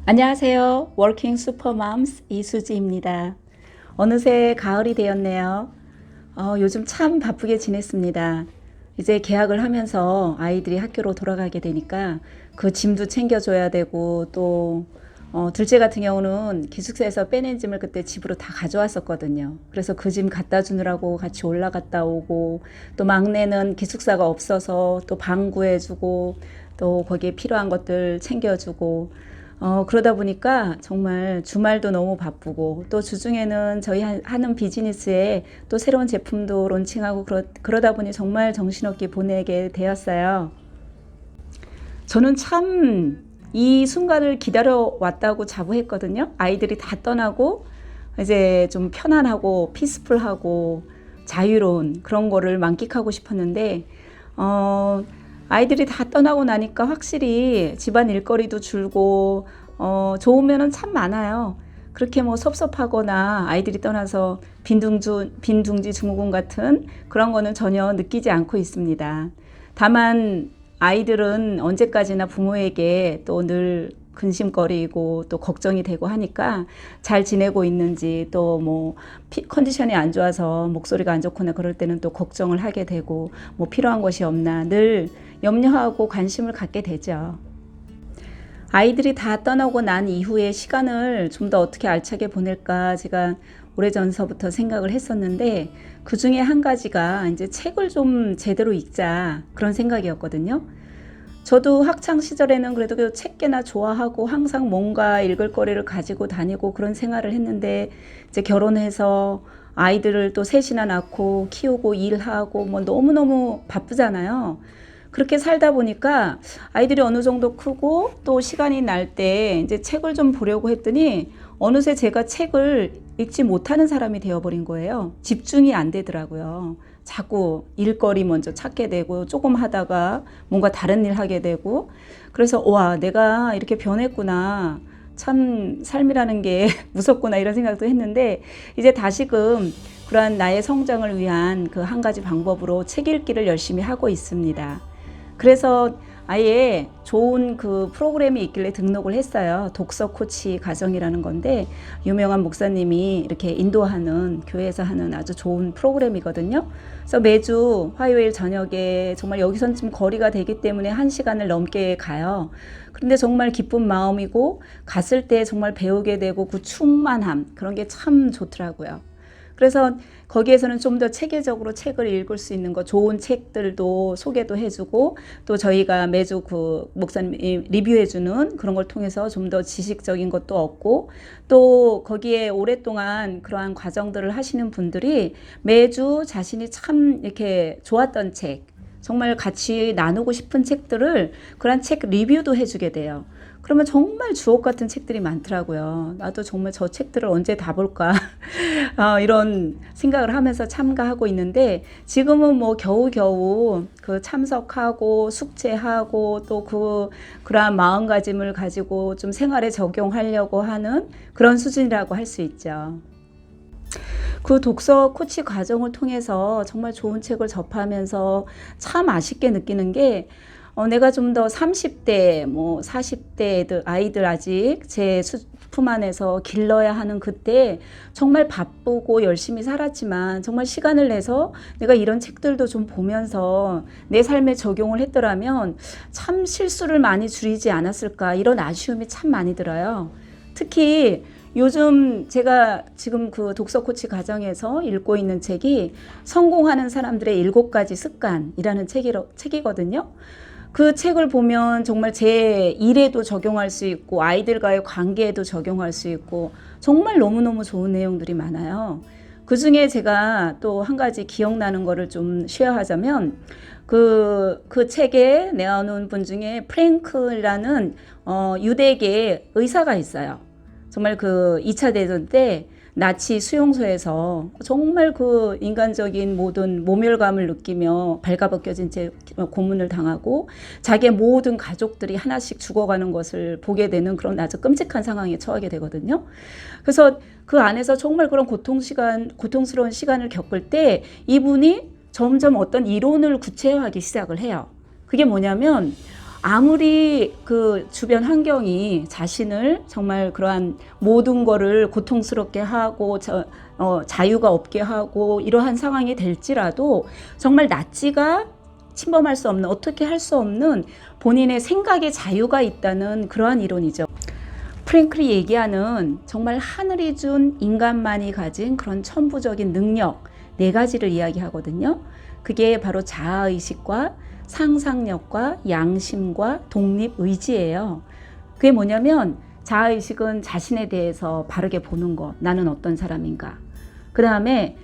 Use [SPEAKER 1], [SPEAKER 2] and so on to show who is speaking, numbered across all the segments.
[SPEAKER 1] 안녕하세요. 워킹 슈퍼맘스 이수지입니다. 어느새 가을이 되었네요. 요즘 참 바쁘게 지냈습니다. 이제 개학을 하면서 아이들이 학교로 돌아가게 되니까 그 짐도 챙겨줘야 되고 또 둘째 같은 경우는 기숙사에서 빼낸 짐을 그때 집으로 다 가져왔었거든요. 그래서 그 짐 갖다 주느라고 같이 올라갔다 오고 또 막내는 기숙사가 없어서 또 방 구해주고 또 거기에 필요한 것들 챙겨주고 그러다 보니까 정말 주말도 너무 바쁘고 또 주중에는 저희 하는 비즈니스에 또 새로운 제품도 론칭하고 그러다 보니 정말 정신없게 보내게 되었어요. 저는 참 이 순간을 기다려 왔다고 자부했거든요. 아이들이 다 떠나고 이제 좀 편안하고 피스풀하고 자유로운 그런 거를 만끽하고 싶었는데 아이들이 다 떠나고 나니까 확실히 집안 일거리도 줄고 좋은 면은 참 많아요. 그렇게 뭐 섭섭하거나 아이들이 떠나서 빈둥지 증후군 같은 그런 거는 전혀 느끼지 않고 있습니다. 다만 아이들은 언제까지나 부모에게 또 늘 근심거리고 또 걱정이 되고 하니까 잘 지내고 있는지 또 뭐 컨디션이 안 좋아서 목소리가 안 좋거나 그럴 때는 또 걱정을 하게 되고 뭐 필요한 것이 없나 늘 염려하고 관심을 갖게 되죠. 아이들이 다 떠나고 난 이후에 시간을 좀 더 어떻게 알차게 보낼까 제가 오래전서부터 생각을 했었는데 그 중에 한 가지가 이제 책을 좀 제대로 읽자 그런 생각이었거든요. 저도 학창 시절에는 그래도 그 책계나 좋아하고 항상 뭔가 읽을 거리를 가지고 다니고 그런 생활을 했는데 이제 결혼해서 아이들을 또 셋이나 낳고 키우고 일하고 뭐 너무너무 바쁘잖아요. 그렇게 살다 보니까 아이들이 어느 정도 크고 또 시간이 날 때 이제 책을 좀 보려고 했더니 어느새 제가 책을 읽지 못하는 사람이 되어버린 거예요. 집중이 안 되더라고요. 자꾸 일거리 먼저 찾게 되고 조금 하다가 뭔가 다른 일 하게 되고 그래서 와 내가 이렇게 변했구나. 참 삶이라는 게 무섭구나 이런 생각도 했는데 이제 다시금 그러한 나의 성장을 위한 그 한 가지 방법으로 책 읽기를 열심히 하고 있습니다. 그래서 아예 좋은 그 프로그램이 있길래 등록을 했어요. 독서 코치 과정이라는 건데 유명한 목사님이 이렇게 인도하는 교회에서 하는 아주 좋은 프로그램이거든요. 그래서 매주 화요일 저녁에 정말 여기선 좀 거리가 되기 때문에 1시간을 넘게 가요. 그런데 정말 기쁜 마음이고 갔을 때 정말 배우게 되고 그 충만함 그런 게 참 좋더라고요. 그래서 거기에서는 좀 더 체계적으로 책을 읽을 수 있는 거 좋은 책들도 소개도 해주고 또 저희가 매주 그 목사님이 리뷰해주는 그런 걸 통해서 좀 더 지식적인 것도 얻고 또 거기에 오랫동안 그러한 과정들을 하시는 분들이 매주 자신이 참 이렇게 좋았던 책 정말 같이 나누고 싶은 책들을 그런 책 리뷰도 해주게 돼요. 그러면 정말 주옥 같은 책들이 많더라고요. 나도 정말 저 책들을 언제 다 볼까 이런 생각을 하면서 참가하고 있는데 지금은 뭐 겨우겨우 그 참석하고 숙제하고 또 그러한 마음가짐을 가지고 좀 생활에 적용하려고 하는 그런 수준이라고 할 수 있죠. 그 독서 코치 과정을 통해서 정말 좋은 책을 접하면서 참 아쉽게 느끼는 게 내가 좀 더 30대, 뭐 40대 아이들 아직 제 품 안에서 길러야 하는 그때 정말 바쁘고 열심히 살았지만 정말 시간을 내서 내가 이런 책들도 좀 보면서 내 삶에 적용을 했더라면 참 실수를 많이 줄이지 않았을까 이런 아쉬움이 참 많이 들어요. 특히 요즘 제가 지금 그 독서 코치 과정에서 읽고 있는 책이 성공하는 사람들의 7가지 습관이라는 책이거든요. 그 책을 보면 정말 제 일에도 적용할 수 있고 아이들과의 관계에도 적용할 수 있고 정말 너무너무 좋은 내용들이 많아요. 그 중에 제가 또 한 가지 기억나는 거를 좀 쉐어하자면 그 책에 내어놓은 분 중에 프랭클이라는 유대계 의사가 있어요. 정말 그 2차 대전 때 나치 수용소에서 정말 그 인간적인 모든 모멸감을 느끼며 발가벗겨진 채 고문을 당하고 자기의 모든 가족들이 하나씩 죽어가는 것을 보게 되는 그런 아주 끔찍한 상황에 처하게 되거든요. 그래서 그 안에서 정말 그런 고통스러운 시간을 겪을 때 이분이 점점 어떤 이론을 구체화하기 시작을 해요. 그게 뭐냐면 아무리 그 주변 환경이 자신을 정말 그러한 모든 거를 고통스럽게 하고 자유가 없게 하고 이러한 상황이 될지라도 정말 나치가 침범할 수 없는, 어떻게 할 수 없는 본인의 생각의 자유가 있다는 그러한 이론이죠. 프랭클이 얘기하는 정말 하늘이 준 인간만이 가진 그런 천부적인 능력 4가지를 이야기하거든요. 그게 바로 자아의식과 상상력과 양심과 독립의지예요. 그게 뭐냐면 자아의식은 자신에 대해서 바르게 보는 것, 나는 어떤 사람인가. 그 다음에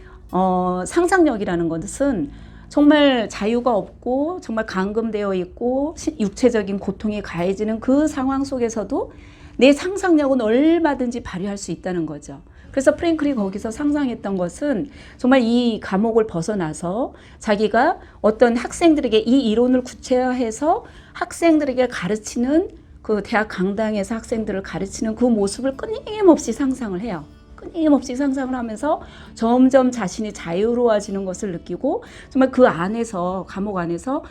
[SPEAKER 1] 상상력이라는 것은 정말 자유가 없고 정말 감금되어 있고 육체적인 고통이 가해지는 그 상황 속에서도 내 상상력은 얼마든지 발휘할 수 있다는 거죠. 그래서 프랭클이 거기서 상상했던 것은 정말 이 감옥을 벗어나서 자기가 어떤 학생들에게 이 이론을 구체화해서 학생들에게 가르치는 그 대학 강당에서 학생들을 가르치는 그 모습을 끊임없이 상상을 해요. 끊임없이 상상을 하면서 점점 자신이 자유로워지는 것을 느끼고 정말 그 안에서, 감옥 안에서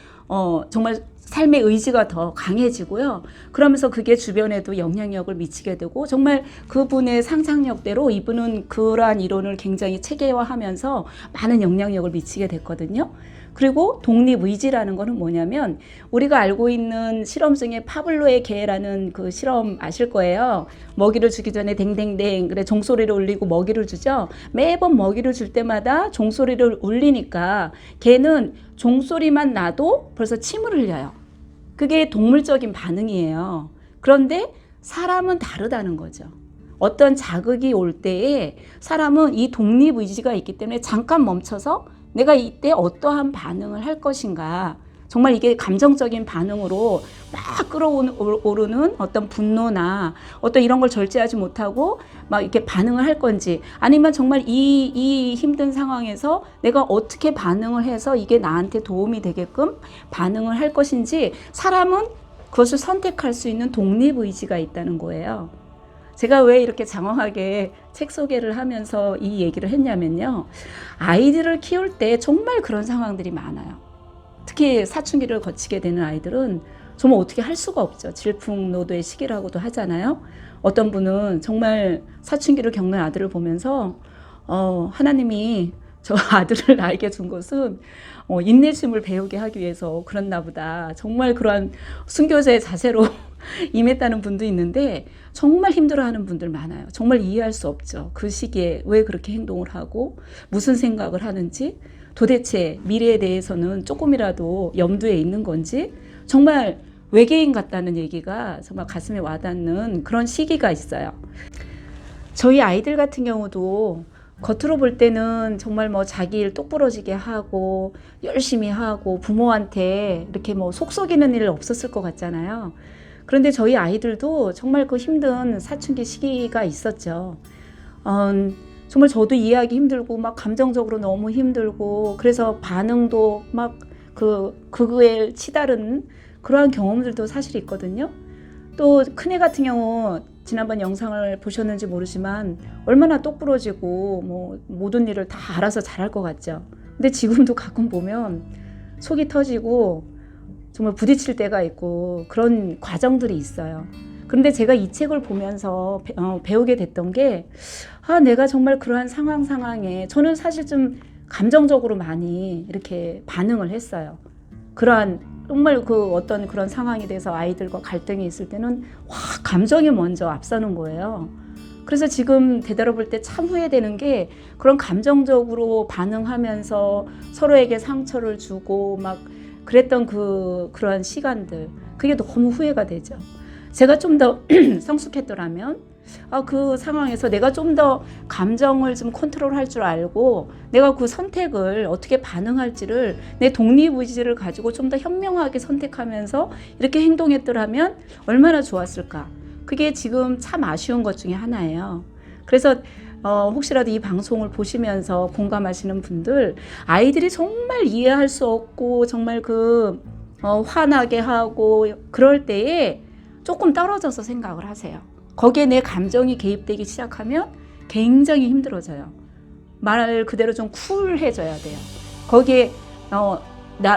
[SPEAKER 1] 정말 삶의 의지가 더 강해지고요. 그러면서 그게 주변에도 영향력을 미치게 되고 정말 그분의 상상력대로 이분은 그러한 이론을 굉장히 체계화하면서 많은 영향력을 미치게 됐거든요. 그리고 독립의지라는 거는 뭐냐면 우리가 알고 있는 실험 중에 파블로의 개라는 그 실험 아실 거예요. 먹이를 주기 전에 댕댕댕 그래 종소리를 울리고 먹이를 주죠. 매번 먹이를 줄 때마다 종소리를 울리니까 개는 종소리만 나도 벌써 침을 흘려요. 그게 동물적인 반응이에요. 그런데 사람은 다르다는 거죠. 어떤 자극이 올 때에 사람은 이 독립의지가 있기 때문에 잠깐 멈춰서 내가 이때 어떠한 반응을 할 것인가. 정말 이게 감정적인 반응으로 막 끌어오르는 어떤 분노나 어떤 이런 걸 절제하지 못하고 막 이렇게 반응을 할 건지 아니면 정말 이 힘든 상황에서 내가 어떻게 반응을 해서 이게 나한테 도움이 되게끔 반응을 할 것인지 사람은 그것을 선택할 수 있는 독립의지가 있다는 거예요. 제가 왜 이렇게 장황하게 책 소개를 하면서 이 얘기를 했냐면요. 아이들을 키울 때 정말 그런 상황들이 많아요. 특히 사춘기를 거치게 되는 아이들은 정말 어떻게 할 수가 없죠. 질풍노도의 시기라고도 하잖아요. 어떤 분은 정말 사춘기를 겪는 아들을 보면서 하나님이 저 아들을 나에게 준 것은 인내심을 배우게 하기 위해서 그랬나 보다. 정말 그러한 순교자의 자세로 임했다는 분도 있는데 정말 힘들어하는 분들 많아요. 정말 이해할 수 없죠. 그 시기에 왜 그렇게 행동을 하고 무슨 생각을 하는지 도대체 미래에 대해서는 조금이라도 염두에 있는 건지 정말 외계인 같다는 얘기가 정말 가슴에 와닿는 그런 시기가 있어요. 저희 아이들 같은 경우도 겉으로 볼 때는 정말 뭐 자기 일 똑부러지게 하고 열심히 하고 부모한테 이렇게 뭐 속 썩이는 일 없었을 것 같잖아요. 그런데 저희 아이들도 정말 그 힘든 사춘기 시기가 있었죠. 정말 저도 이해하기 힘들고 막 감정적으로 너무 힘들고 그래서 반응도 막 그거에 치달은 그러한 경험들도 사실 있거든요. 또 큰애 같은 경우 지난번 영상을 보셨는지 모르지만 얼마나 똑부러지고 뭐 모든 일을 다 알아서 잘할 것 같죠. 근데 지금도 가끔 보면 속이 터지고 정말 부딪힐 때가 있고 그런 과정들이 있어요. 그런데 제가 이 책을 보면서 배우게 됐던 게 내가 정말 그러한 상황에 저는 사실 좀 감정적으로 많이 이렇게 반응을 했어요. 그러한 정말 그 어떤 그런 상황에 대해서 아이들과 갈등이 있을 때는 감정이 먼저 앞서는 거예요. 그래서 지금 되돌아볼 때 참 후회되는 게 그런 감정적으로 반응하면서 서로에게 상처를 주고 막 그랬던 그러한 시간들 그게 너무 후회가 되죠. 제가 좀 더 성숙했더라면 그 상황에서 내가 좀 더 감정을 좀 컨트롤할 줄 알고 내가 그 선택을 어떻게 반응할지를 내 독립의지를 가지고 좀 더 현명하게 선택하면서 이렇게 행동했더라면 얼마나 좋았을까. 그게 지금 참 아쉬운 것 중에 하나예요. 그래서 혹시라도 이 방송을 보시면서 공감하시는 분들 아이들이 정말 이해할 수 없고 정말 화나게 하고 그럴 때에 조금 떨어져서 생각을 하세요. 거기에 내 감정이 개입되기 시작하면 굉장히 힘들어져요. 말 그대로 좀 쿨해져야 돼요. 거기에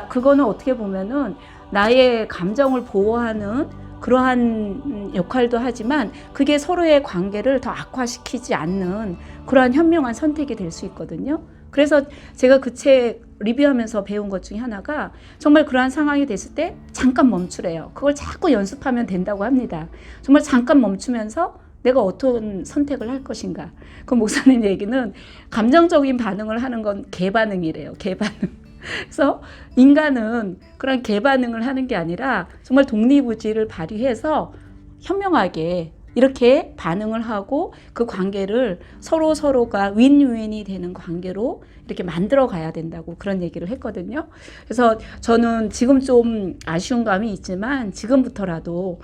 [SPEAKER 1] 그거는 어떻게 보면은 나의 감정을 보호하는 그러한 역할도 하지만 그게 서로의 관계를 더 악화시키지 않는 그러한 현명한 선택이 될 수 있거든요. 그래서 제가 그 책 리뷰하면서 배운 것 중에 하나가 정말 그러한 상황이 됐을 때 잠깐 멈추래요. 그걸 자꾸 연습하면 된다고 합니다. 정말 잠깐 멈추면서 내가 어떤 선택을 할 것인가. 그 목사님 얘기는 감정적인 반응을 하는 건 개반응이래요. 개반응. 그래서 인간은 그런 개반응을 하는 게 아니라 정말 독립의지를 발휘해서 현명하게 이렇게 반응을 하고 그 관계를 서로가 윈윈이 되는 관계로 이렇게 만들어 가야 된다고 그런 얘기를 했거든요. 그래서 저는 지금 좀 아쉬운 감이 있지만 지금부터라도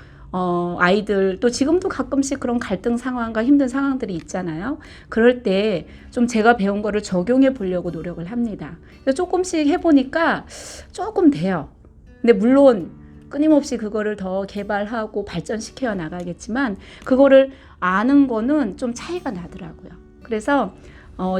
[SPEAKER 1] 아이들 또 지금도 가끔씩 그런 갈등 상황과 힘든 상황들이 있잖아요. 그럴 때 좀 제가 배운 거를 적용해 보려고 노력을 합니다. 조금씩 해보니까 조금 돼요. 근데 물론 끊임없이 그거를 더 개발하고 발전시켜 나가겠지만 그거를 아는 거는 좀 차이가 나더라고요. 그래서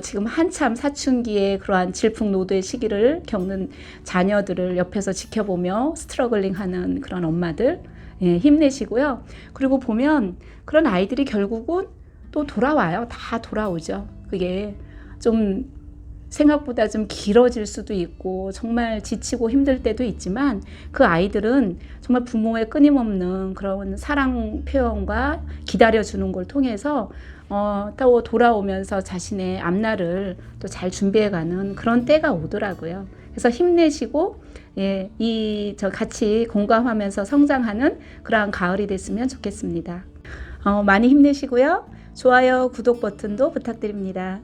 [SPEAKER 1] 지금 한참 사춘기에 그러한 질풍노도의 시기를 겪는 자녀들을 옆에서 지켜보며 스트러글링하는 그런 엄마들 힘내시고요. 그리고 보면 그런 아이들이 결국은 또 돌아와요. 다 돌아오죠. 그게 좀 생각보다 좀 길어질 수도 있고 정말 지치고 힘들 때도 있지만 그 아이들은 정말 부모의 끊임없는 그런 사랑 표현과 기다려주는 걸 통해서 또 돌아오면서 자신의 앞날을 또 잘 준비해가는 그런 때가 오더라고요. 그래서 힘내시고 같이 공감하면서 성장하는 그러한 가을이 됐으면 좋겠습니다. 많이 힘내시고요. 좋아요, 구독 버튼도 부탁드립니다.